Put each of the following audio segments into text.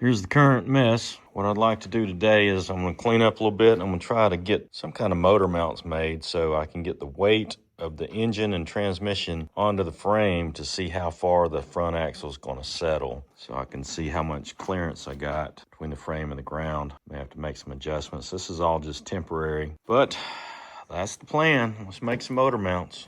Here's the current mess. What I'd like to do today is I'm going to clean up a little bit, and I'm going to try to get some kind of motor mounts made so I can get the weight of the engine and transmission onto the frame to see how far the front axle is going to settle, so I can see how much clearance I got between the frame and the ground. May have to make some adjustments. This is all just temporary, but that's the plan. Let's make some motor mounts.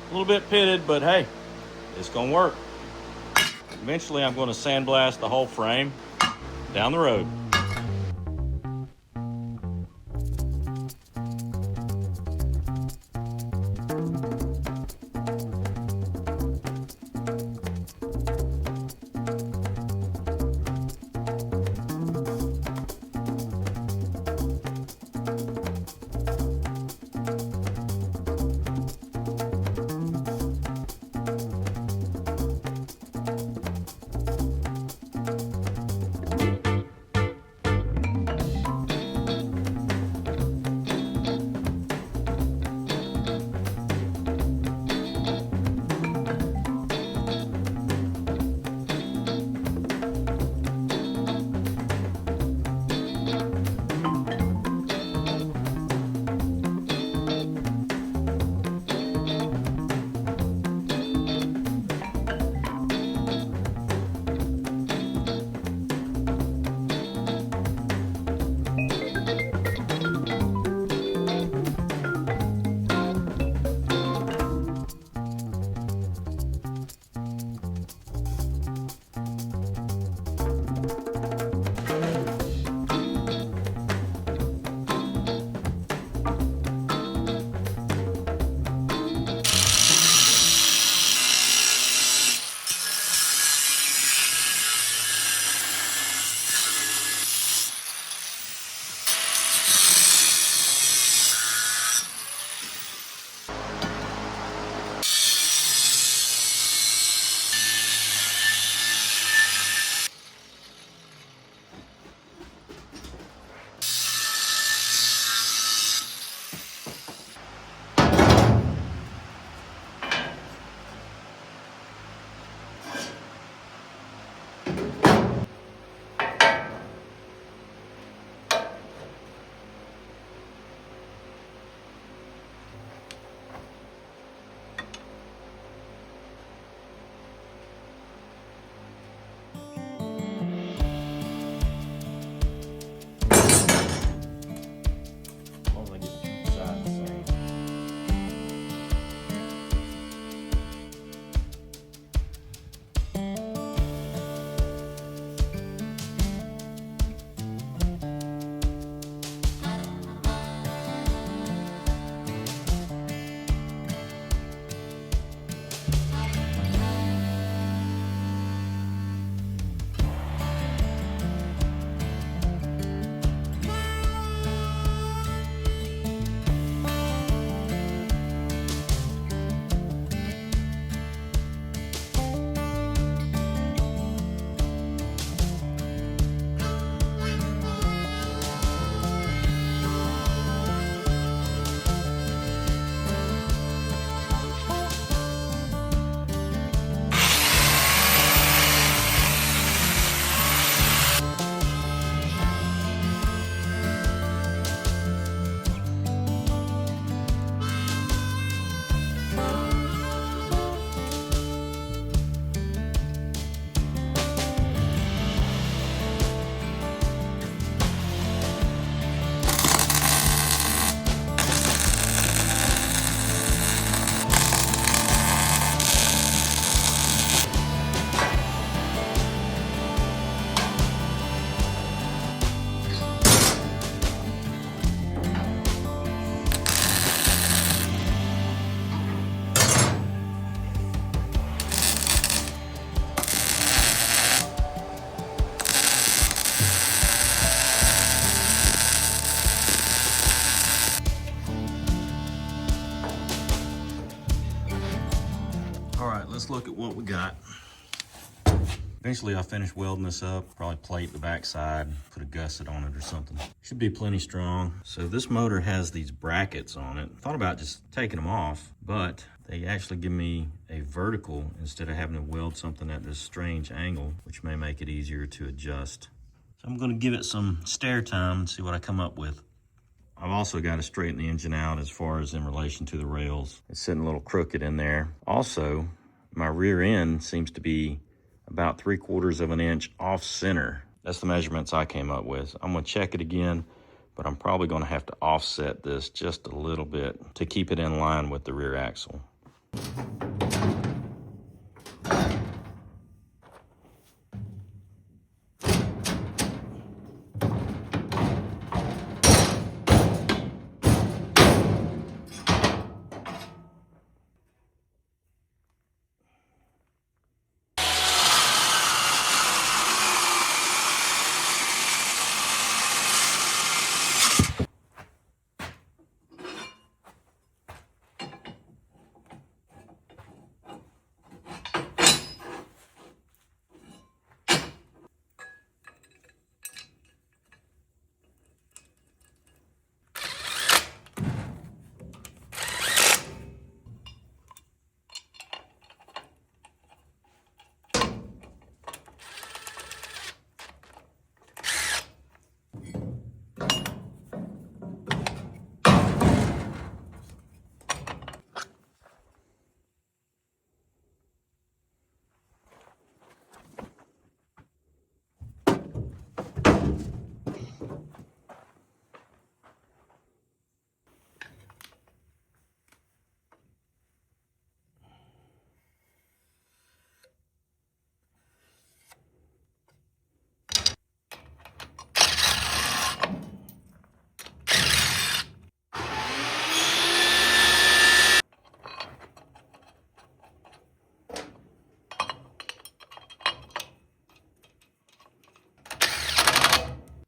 A little bit pitted, but hey, it's gonna work. Eventually I'm gonna sandblast the whole frame down the road. let's look at what we got. Eventually I'll finish welding this up, probably plate the backside, put a gusset on it or something. Should be plenty strong. So this motor has these brackets on it. Thought about just taking them off, but they actually give me a vertical instead of having to weld something at this strange angle, which may make it easier to adjust. So I'm gonna give it some stair time and see what I come up with. I've also got to straighten the engine out as far as in relation to the rails. It's sitting a little crooked in there. Also, my rear end seems to be about 3/4 of an inch off center. That's the measurements I came up with. I'm gonna check it again, but I'm probably gonna have to offset this just a little bit to keep it in line with the rear axle.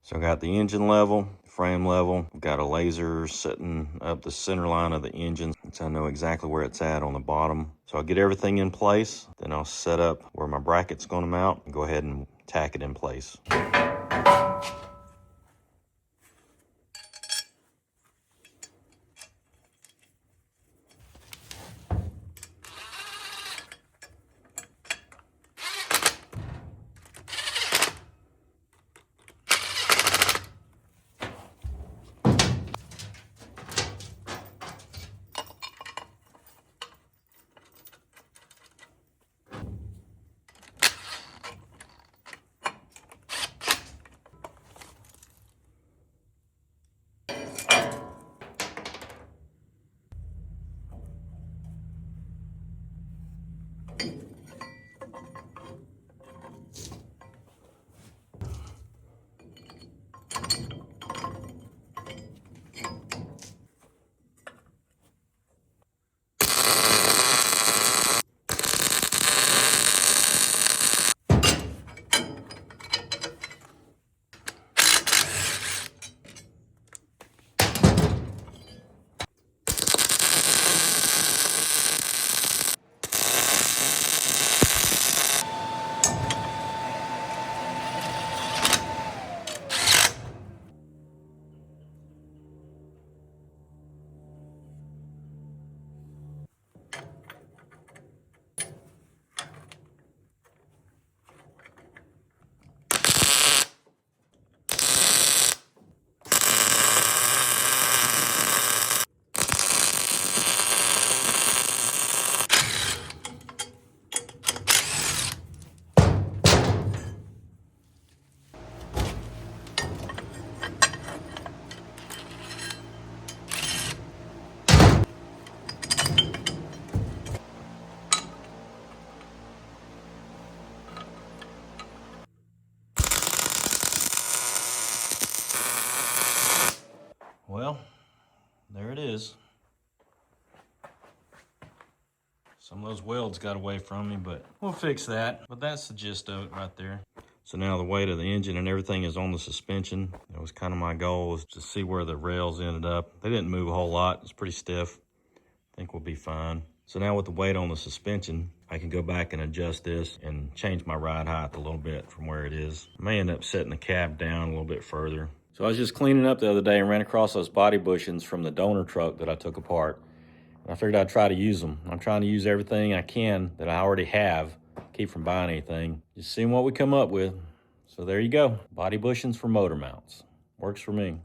So I got the engine level, frame level, got a laser sitting up the center line of the engine, so I know exactly where it's at on the bottom. So I'll get everything in place, then I'll set up where my bracket's gonna mount and go ahead and tack it in place. Well, there it is. Some of those welds got away from me, but we'll fix that. But that's the gist of it right there. So now the weight of the engine and everything is on the suspension. That was kind of my goal, was to see where the rails ended up. They didn't move a whole lot. It's pretty stiff. I think we'll be fine. So now with the weight on the suspension, I can go back and adjust this and change my ride height a little bit from where it is. I may end up setting the cab down a little bit further. So I was just cleaning up the other day and ran across those body bushings from the donor truck that I took apart. And I figured I'd try to use them. I'm trying to use everything I can that I already have, keep from buying anything. Just seeing what we come up with. So there you go, body bushings for motor mounts. Works for me.